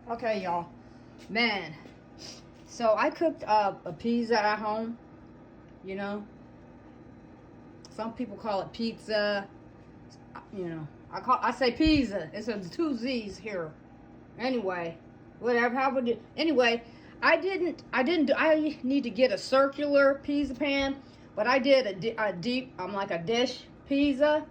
Okay, y'all. Man, so I cooked up a pizza at home. You know, some people call it pizza. You know, I say pizza. It's a two Z's here. Anyway, whatever. How would it? Anyway, I need to get a circular pizza pan, but I did a deep. Like a dish pizza.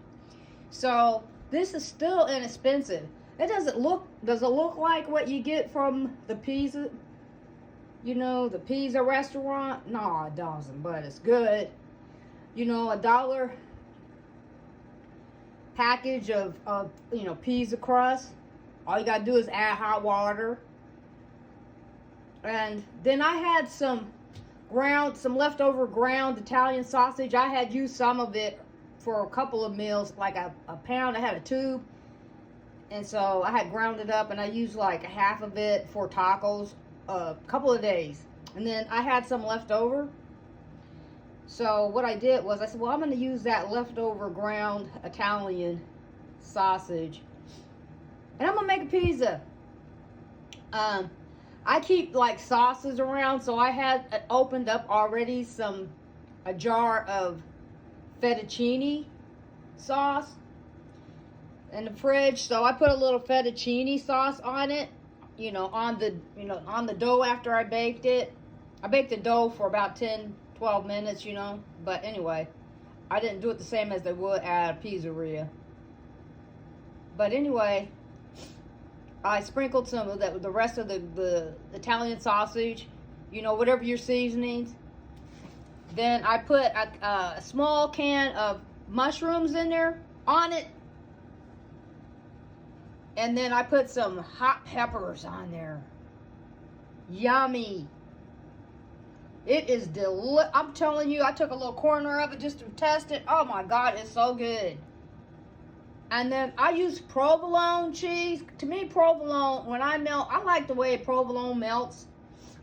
So this is still inexpensive. It doesn't look. Does it look like what you get from the pizza? You know, the pizza restaurant? No, it doesn't. But it's good. You know, $1 package of pizza crust. All you gotta do is add hot water. And then I had some leftover ground Italian sausage. I had used some of it for a couple of meals, like a pound. I had a tube. And so I had ground it up and I used like a half of it for tacos a couple of days. And then I had some left over. So what I did was I said, well, I'm going to use that leftover ground Italian sausage. And I'm going to make a pizza. I keep like sauces around. So I had opened up already a jar of fettuccine sauce in the fridge. So I put a little fettuccine sauce on it, on the dough after I baked it. I baked the dough for about 10-12 minutes, but anyway, I didn't do it the same as they would at a pizzeria. But anyway, I sprinkled some of the rest of the Italian sausage, whatever your seasonings. Then I put a small can of mushrooms in there on it. And then I put some hot peppers on there. Yummy. It is I'm telling you, I took a little corner of it just to test it. Oh my God, it's so good. And then I use provolone cheese. To me, provolone, when I melt, I like the way provolone melts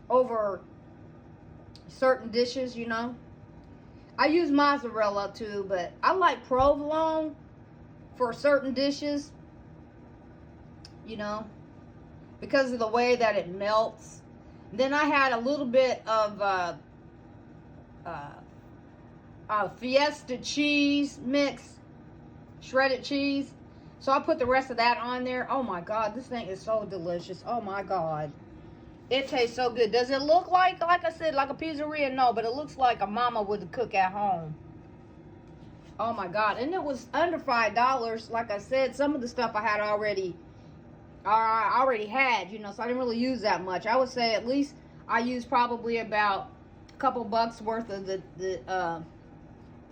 over certain dishes, I use mozzarella too, but I like provolone for certain dishes. Because of the way that it melts. Then I had a little bit of Fiesta cheese mix, shredded cheese. So I put the rest of that on there. Oh my God, this thing is so delicious. Oh my God. It tastes so good. Does it look like I said, like a pizzeria? No, but it looks like a mama would cook at home. Oh my God. And it was under $5. Like I said, some of the stuff I already had, so I didn't really use that much. I would say at least I used probably about a couple bucks worth of the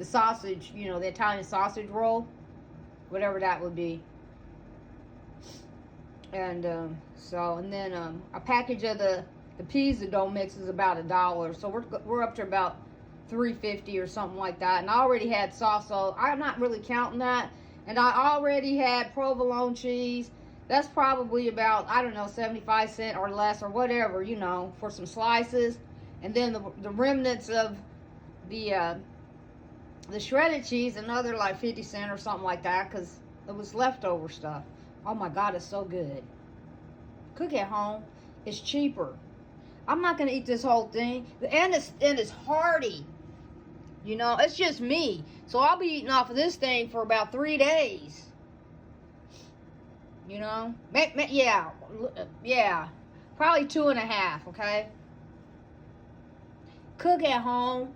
sausage, the Italian sausage roll, whatever that would be. And and then a package of the pizza dough mix is about $1. So we're up to about $3.50 or something like that. And I already had sauce, so I'm not really counting that. And I already had provolone cheese. That's probably about, 75 cents or less or whatever, for some slices. And then the remnants of the shredded cheese, another like 50 cents or something like that, because it was leftover stuff. Oh my God, it's so good. Cook at home. It's cheaper. I'm not going to eat this whole thing. And it's hearty. It's just me. So I'll be eating off of this thing for about 3 days. Yeah, probably 2.5, okay? Cook at home.